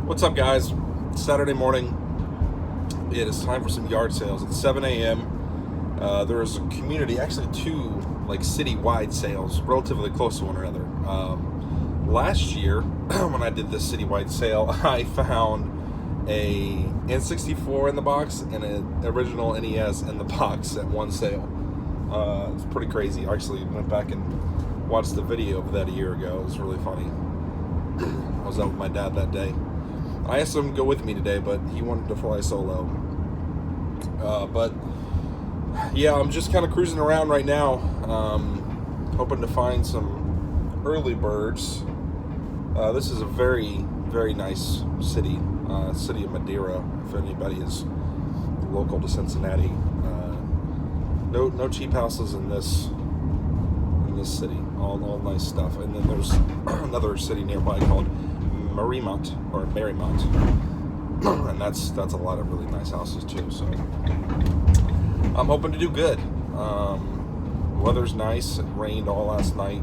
What's up, guys? Saturday morning. It is time for some yard sales. It's 7 a.m. There is a community, actually two city-wide sales, relatively close to one another. Last year, when I did this citywide sale, I found a N64 in the box and an original NES in the box at one sale. It's pretty crazy. I actually went back and watched the video of that a year ago. It was really funny. I was out with my dad that day. I asked him to go with me today, but he wanted to fly solo. But yeah, I'm just kind of cruising around right now, hoping to find some early birds. This is a very, very nice city, city of Madeira, if anybody is local to Cincinnati. No cheap houses in this city. All nice stuff. And then there's another city nearby called Mariemont, and that's a lot of really nice houses too. So I'm hoping to do good. Weather's nice. It rained all last night.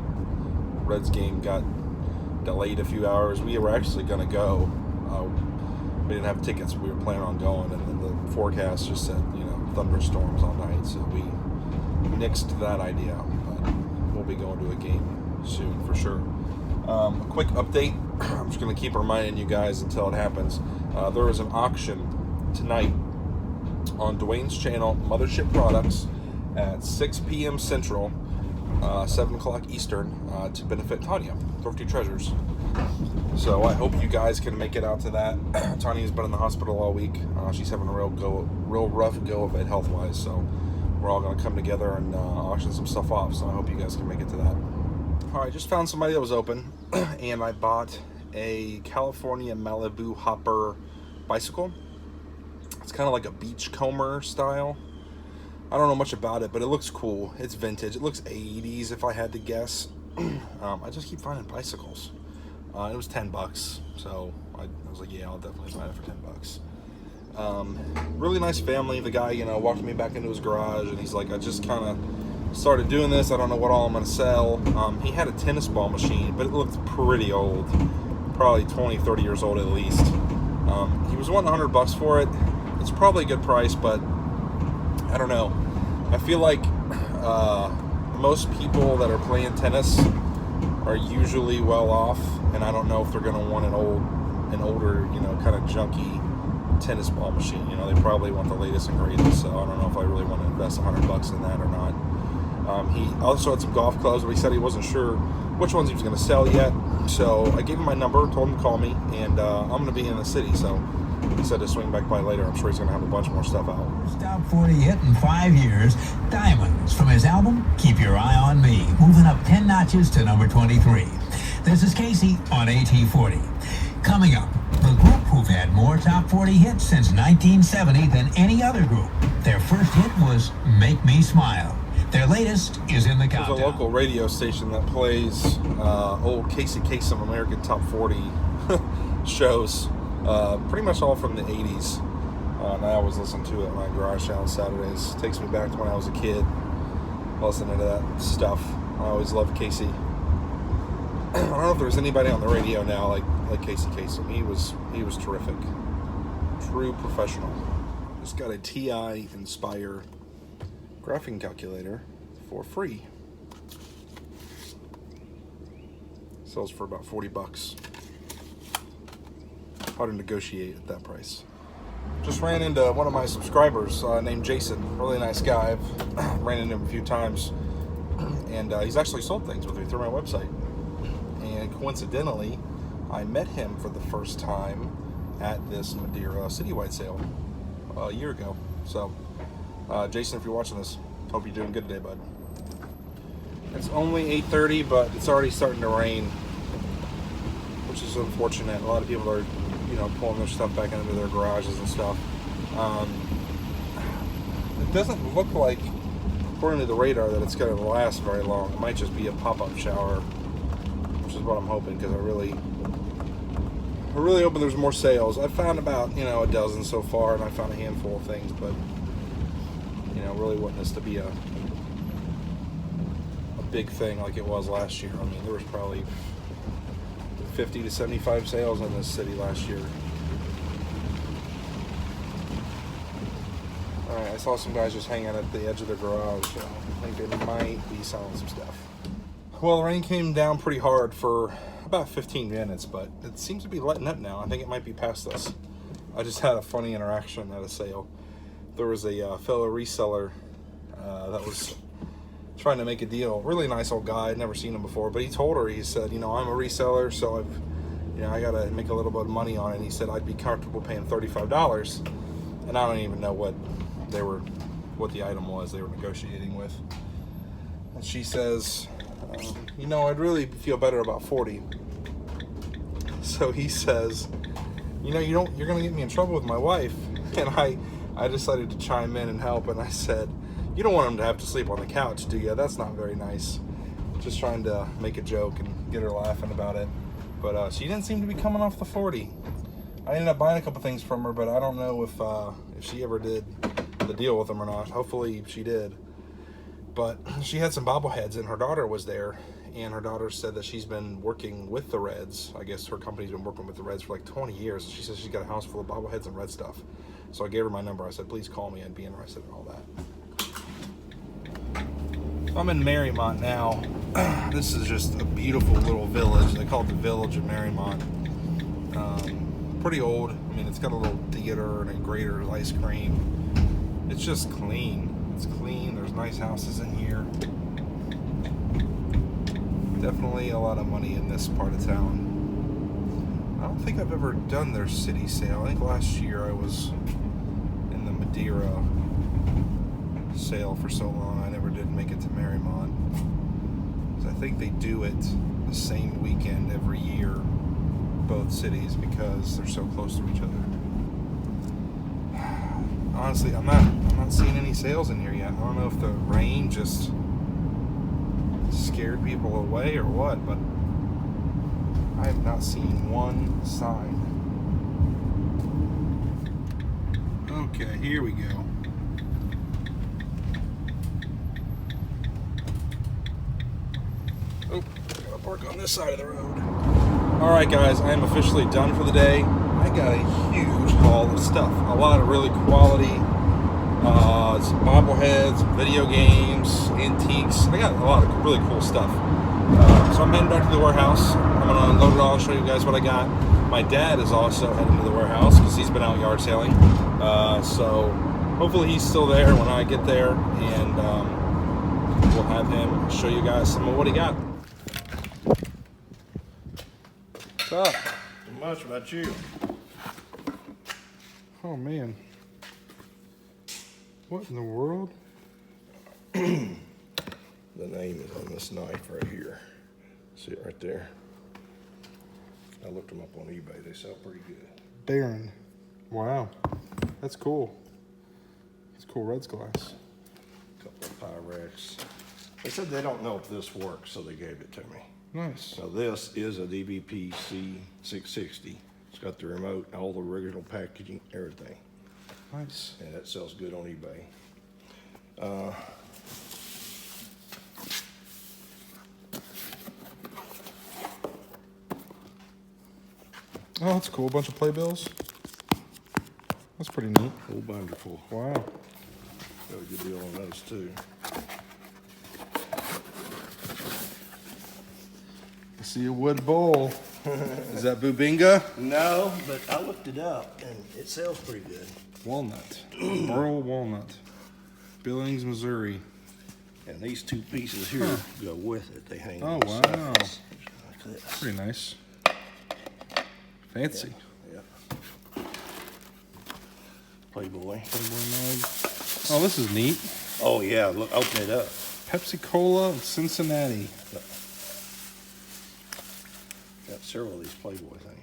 Reds game got delayed a few hours. We were actually going to go. We didn't have tickets. We were planning on going, and then the forecast just said, thunderstorms all night. So we nixed that idea. But we'll be going to a game soon for sure. A quick update. I'm just going to keep reminding you guys until it happens. There is an auction tonight on Dwayne's channel, Mothership Products, at 6 p.m. Central, 7 o'clock Eastern, to benefit Tanya, Thrifty Treasures. So I hope you guys can make it out to that. Tanya's been in the hospital all week. She's having a real rough go of it health-wise. So we're all going to come together and auction some stuff off. So I hope you guys can make it to that. All right, just found somebody that was open, and I bought a California Malibu Hopper bicycle. It's kind of like a beachcomber style. I don't know much about it, but it looks cool. It's vintage. It looks 80s if I had to guess. I just keep finding bicycles. It was $10, so I was like, yeah, I'll definitely buy it for $10. Really nice family. The guy, walked me back into his garage, and he's like, I just kind of started doing this. I don't know what all I'm going to sell. He had a tennis ball machine, but it looked pretty old. Probably 20, 30 years old at least. He was wanting $100 for it. It's probably a good price, but I don't know. I feel like most people that are playing tennis are usually well off, and I don't know if they're going to want an older, kind of junky tennis ball machine. They probably want the latest and greatest, so I don't know if I really want to invest $100 in that or not. He also had some golf clubs, but he said he wasn't sure which ones he was going to sell yet. So I gave him my number, told him to call me, and I'm going to be in the city. So he said to swing back by later. I'm sure he's going to have a bunch more stuff out. Top 40 hit in 5 years, Diamonds, from his album Keep Your Eye on Me, moving up 10 notches to number 23. This is Casey on AT40. Coming up, the group who've had more top 40 hits since 1970 than any other group. Their first hit was Make Me Smile. Their latest is in the countdown. There's a local radio station that plays old Casey Kasem American Top 40 shows, pretty much all from the 80s. And I always listen to it at my garage sale on Saturdays. It takes me back to when I was a kid, listening to that stuff. I always loved Casey. I don't know if there's anybody on the radio now like Casey Kasem. He was terrific. True professional. Just got a TI Inspire graphing calculator for free. Sells for about $40. Hard to negotiate at that price. Just ran into one of my subscribers named Jason. Really nice guy. I've ran into him a few times, and he's actually sold things with me through my website. And coincidentally, I met him for the first time at this Madeira citywide sale a year ago. So Jason, if you're watching this, hope you're doing good today, bud. It's only 8:30, but it's already starting to rain, which is unfortunate. A lot of people are, pulling their stuff back into their garages and stuff. It doesn't look like, according to the radar, that it's going to last very long. It might just be a pop-up shower, which is what I'm hoping, because I really hope there's more sales. I've found about, a dozen so far, and I found a handful of things, but really want this to be a big thing like it was last year. I mean, there was probably 50 to 75 sales in this city last year. Alright, I saw some guys just hanging at the edge of the garage, so I think they might be selling some stuff. Well, the rain came down pretty hard for about 15 minutes, but it seems to be letting up now. I think it might be past us. I just had a funny interaction at a sale. There was a fellow reseller that was trying to make a deal. Really nice old guy. I'd never seen him before, but he told her, he said, you know, I'm a reseller, so I gotta make a little bit of money on it. And he said I'd be comfortable paying $35, and I don't even know what the item was they were negotiating with. And she says, you know, I'd really feel better about 40. So he says, you know, you're gonna get me in trouble with my wife. And I decided to chime in and help, and I said, you don't want him to have to sleep on the couch, do you? That's not very nice. Just trying to make a joke and get her laughing about it. But she didn't seem to be coming off the 40. I ended up buying a couple things from her, but I don't know if she ever did the deal with them or not. Hopefully she did. But she had some bobbleheads, and her daughter was there, and her daughter said that she's been working with the Reds. I guess her company's been working with the Reds for like 20 years. She says she's got a house full of bobbleheads and Red stuff. So I gave her my number. I said, please call me. I'd be interested in all that. I'm in Mariemont now. This is just a beautiful little village. They call it the Village of Mariemont. Pretty old. I mean, it's got a little theater and a Grater's ice cream. It's just clean. It's clean. There's nice houses in here. Definitely a lot of money in this part of town. I don't think I've ever done their city sale. I think last year I was in the Madeira sale for so long. I never did make it to Mariemont. I think they do it the same weekend every year, both cities, because they're so close to each other. Honestly, I'm not seeing any sales in here yet. I don't know if the rain just scared people away or what, but I have not seen one sign. Okay, here we go. Oh, gotta park on this side of the road. Alright guys, I am officially done for the day. I got a huge haul of stuff. A lot of really quality some bobbleheads, video games, antiques. I got a lot of really cool stuff. So I'm heading back to the warehouse. I'm going to unload it all and show you guys what I got. My dad is also heading to the warehouse because he's been out yard sailing. So hopefully he's still there when I get there, and we'll have him show you guys some of what he got. What's up? Not much about you. Oh man. What in the world? The name is on this knife right here. See it right there? I looked them up on eBay. They sell pretty good. Baron. Wow. That's cool. It's cool Reds glass. A couple of Pyrex. They said they don't know if this works, so they gave it to me. Nice. So this is a DVP C660. It's got the remote, all the original packaging, everything. Nice. And that sells good on eBay. Oh, that's cool. A bunch of playbills. That's pretty neat. Whole binder full. Wow. Got a good deal on those too. I see a wood bowl. Is that Bubinga? No, but I looked it up and it sells pretty good. Walnut. Burl walnut. Billings, Missouri. And these two pieces here go with it. They hang Oh, on the wow. sides like this. Pretty nice. Fancy. Yeah. Playboy. Playboy mug. Oh, this is neat. Oh yeah, look, open it up. Pepsi Cola of Cincinnati. Got several of these Playboy things.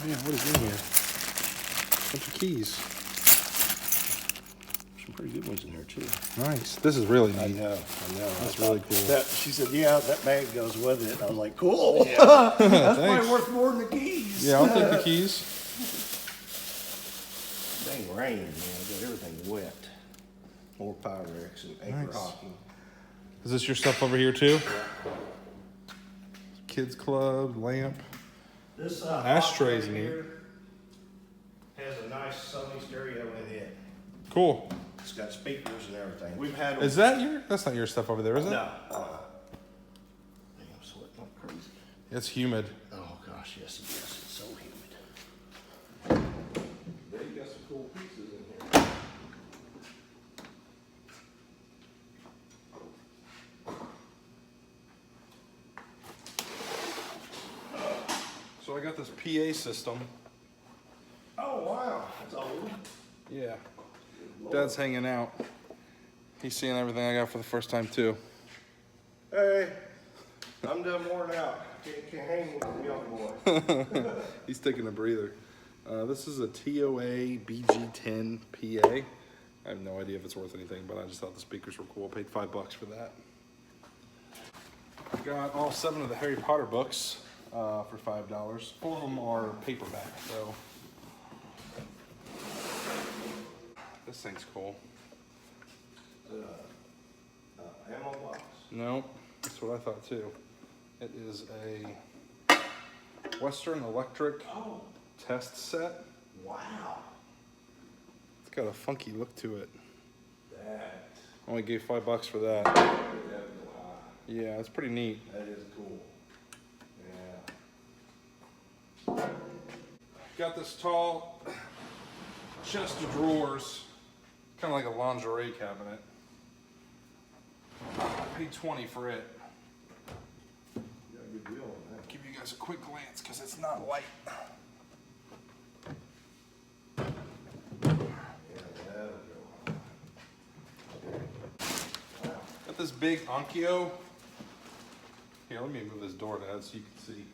Man, what is in here? Bunch of keys. Some pretty good ones in there too. Nice. This is really I neat. know. That's really cool. She said, yeah, that bag goes with it. I was like, cool. Yeah. That's Thanks. probably worth more than the keys. Yeah, I'll take the keys. Dang rain, man. Got everything wet. More Pyrex and anchor Nice. hockey. Is this your stuff over here too? kids club, lamp. This Ashtray's box right neat. here has a nice Sony stereo in it. Cool. It's got speakers and everything. We've had Is that your? That's not your stuff over there, is it? no. I'm sweating like crazy. It's humid. Oh gosh, yes, it's so humid. They got some cool pieces in here. So I got this PA system. Oh wow, that's old. Yeah. Dad's hanging out. He's seeing everything I got for the first time too. Hey, I'm done worn out. Can't hang with the young boy. He's taking a breather. This is a TOA BG10 PA. I have no idea if it's worth anything, but I just thought the speakers were cool. Paid $5 for that. Got all 7 of the Harry Potter books for $5. 4 of them are paperback, so. This thing's cool. Ammo box. Nope, that's what I thought too. It is a Western Electric test set. Wow. It's got a funky look to it. That. Only gave $5 for that. Wow. Yeah, it's pretty neat. That is cool. Yeah. Got this tall chest of drawers, kind of like a lingerie cabinet. I paid $20 for it. You got a good deal on that. Give you guys a quick glance because it's not light. Yeah, that'll go. Wow. Got this big Onkyo. Here, let me move this door down so you can see.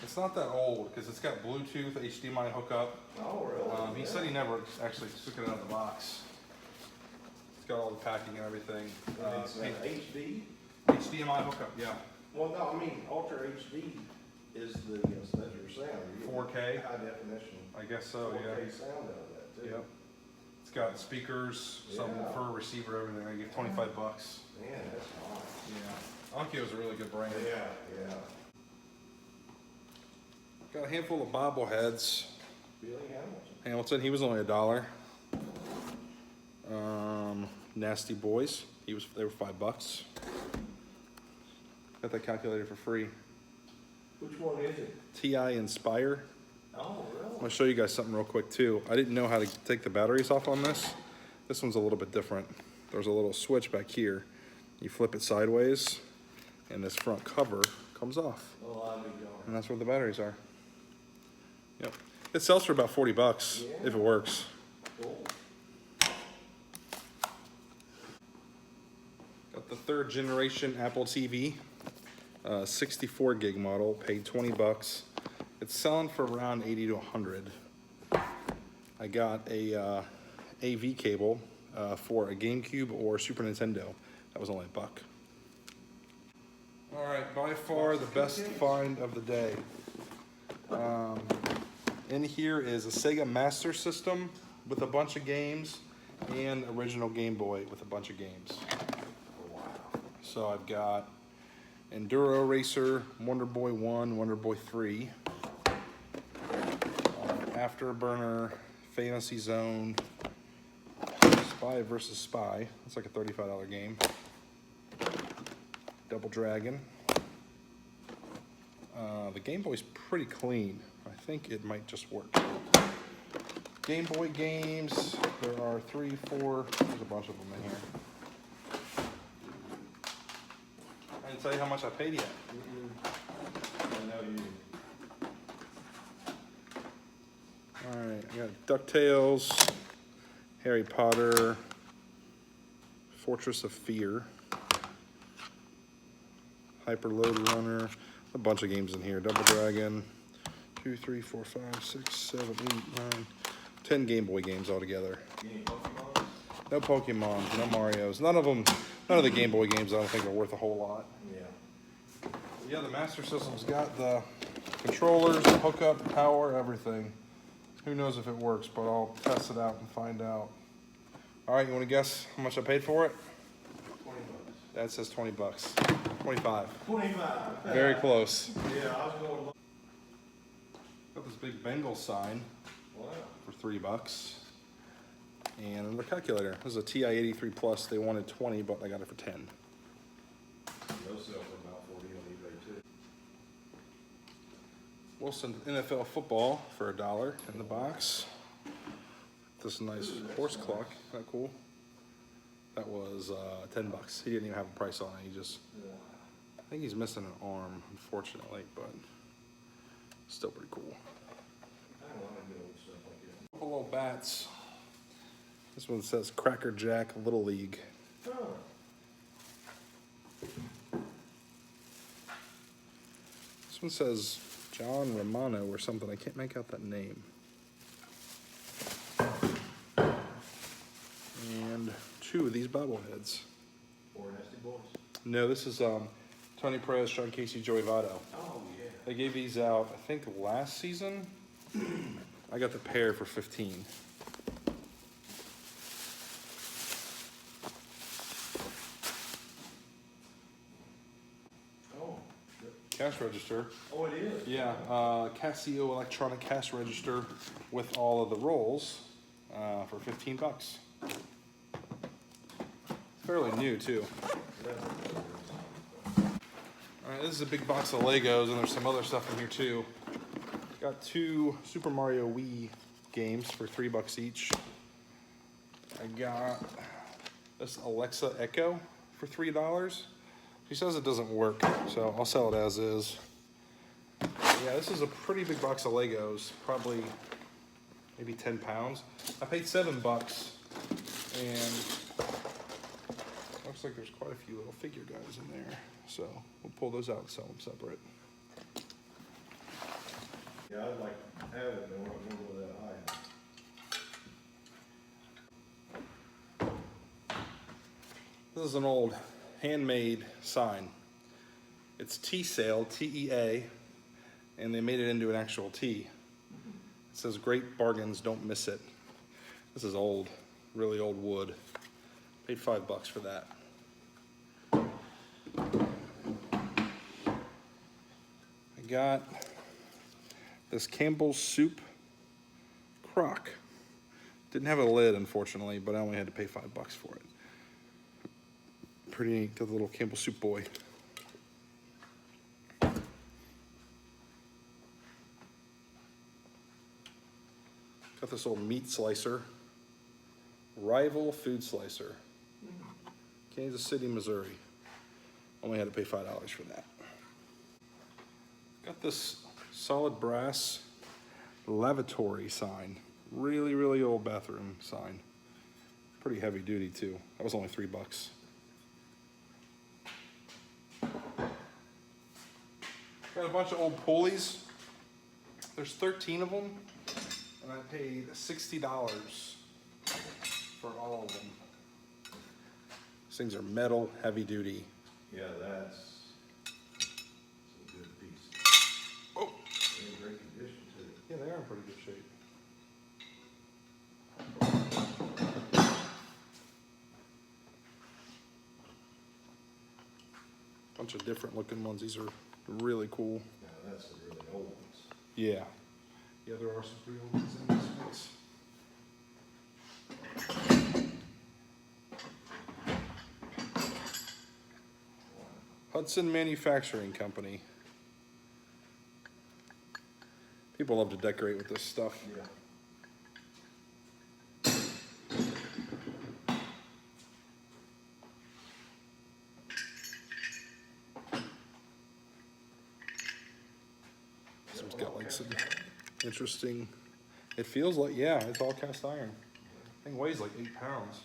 It's not that old because it's got Bluetooth, HDMI hookup. Oh, really? He said he never actually took it out of the box. It's got all the packing and everything. It's HD? HDMI hookup, yeah. Well, no, I mean, Ultra HD is the your sound. 4K? High definition. I guess so, 4K yeah. sound out of that, too. Yep. It's got speakers, Yeah. subwoofer, receiver, everything. I gave $25. Man, that's nice. Yeah. Onkyo's a really good brand. Yeah, yeah. Got a handful of bobbleheads. Billy Hamilton. Hamilton, he was only $1. Nasty Boys, they were $5. Got that calculator for free. Which one is it? TI Inspire. Oh, I'm really? gonna show you guys something real quick too. I didn't know how to take the batteries off on this. This one's a little bit different. There's a little switch back here. You flip it sideways and this front cover comes off. Oh, I'll be going. And that's where the batteries are. Yep. It sells for about $40 if it works. Cool. Got the 3rd generation Apple TV, 64 gig model, paid $20. It's selling for around 80 to 100. I got a AV cable for a GameCube or Super Nintendo. That was only $1. All right, by far the best find of the day. In here is a Sega Master System with a bunch of games and original Game Boy with a bunch of games. Wow. So I've got Enduro Racer, Wonder Boy 1, Wonder Boy 3, Afterburner, Fantasy Zone, Spy vs. Spy. It's like a $35 game. Double Dragon. The Game Boy's pretty clean. I think it might just work. Game Boy games, there are 3, 4, there's a bunch of them in here. I didn't tell you how much I paid yet. I know you. Alright, I got DuckTales, Harry Potter, Fortress of Fear, Hyper Load Runner, a bunch of games in here. Double Dragon, 2, 3, 4, 5, 6, 7, 8, 9, 10 Game Boy games altogether. Any Pokemon? No Pokemon, no Marios. None of the Game Boy games I don't think are worth a whole lot. Yeah. Yeah, the Master System's got the controllers, the hookup, the power, everything. Who knows if it works, but I'll test it out and find out. All right, you want to guess how much I paid for it? $20. That says $20. 25. 25. Very close. Yeah, I was going. Got this big Bengal sign Wow. for $3. And another calculator. This is a TI 83 Plus. They wanted 20, but I got it for 10. Those sell for about 40 on eBay too. Wilson NFL football for $1 in the box. This nice horse clock. Isn't that cool? That was $10. He didn't even have a price on it. He just, I think he's missing an arm, unfortunately, but still pretty cool. I don't want to do old stuff like that. Couple little bats. This one says Cracker Jack Little League. Oh. This one says John Romano or something. I can't make out that name. And 2 of these bobbleheads. 4 Nasty Boys. No, this is Tony Perez, Sean Casey, Joey Votto. Oh yeah. They gave these out, I think, last season. I got the pair for 15. Oh. Cash register. Oh, it is. Yeah, Casio electronic cash register with all of the rolls for $15. Fairly new too. All right, this is a big box of Legos, and there's some other stuff in here too. Got 2 Super Mario Wii games for $3 each. I got this Alexa Echo for $3. She says it doesn't work, so I'll sell it as is. Yeah, this is a pretty big box of Legos, probably maybe 10 pounds. I paid $7, and looks like there's quite a few little figure guys in there. So we'll pull those out and sell them separate. Yeah, I'd like to have it, but I'm not going to go that high. This is an old handmade sign. It's T-Sale, T-E-A, and they made it into an actual T. It says, "Great bargains, don't miss it." This is old, really old wood. Paid $5 for that. I got this Campbell's Soup crock. Didn't have a lid, unfortunately, but I only had to pay $5 for it. Pretty neat, the little Campbell Soup boy. Got this old meat slicer. Rival food slicer. Kansas City, Missouri. Only had to pay $5 for that. Got this solid brass lavatory sign. Really, really old bathroom sign. Pretty heavy duty too. That was only $3. Got a bunch of old pulleys. There's 13 of them, and I paid $60 for all of them. These things are metal, heavy duty. Yeah, that's a good piece. Oh, They're in great condition too. yeah, they are in pretty good shape. Bunch of different looking ones. These are really cool. Yeah, that's the really old ones. Yeah. Yeah, there are some pretty old ones in this mix. Hudson Manufacturing Company. People love to decorate with this stuff. Yeah. This one's got like some interesting, it feels like, yeah, it's all cast iron. Thing weighs like 8 pounds.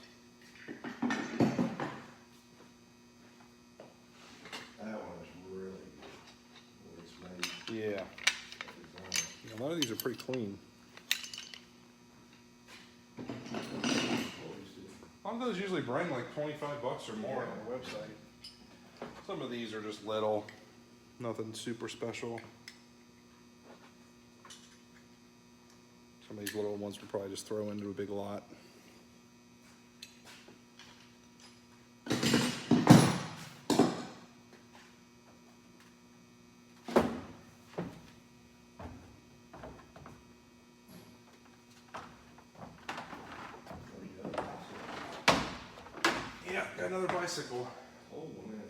That one is really good. It's made. Yeah. A lot of these are pretty clean. A lot of those usually bring like $25 or more on the website. Some of these are just little, nothing super special. Some of these little ones we'll probably just throw into a big lot. Got another bicycle. Oh, man.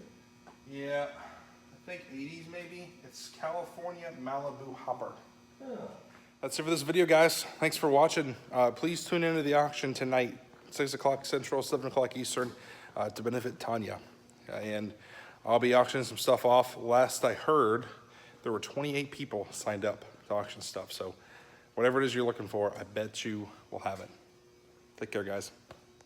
Yeah, I think 80s maybe. It's California Malibu Hopper. That's it for this video, guys. Thanks for watching. Please tune into the auction tonight, 6 o'clock Central, 7 o'clock Eastern, to benefit Tanya. And I'll be auctioning some stuff off. Last I heard, there were 28 people signed up to auction stuff. So whatever it is you're looking for, I bet you will have it. Take care, guys.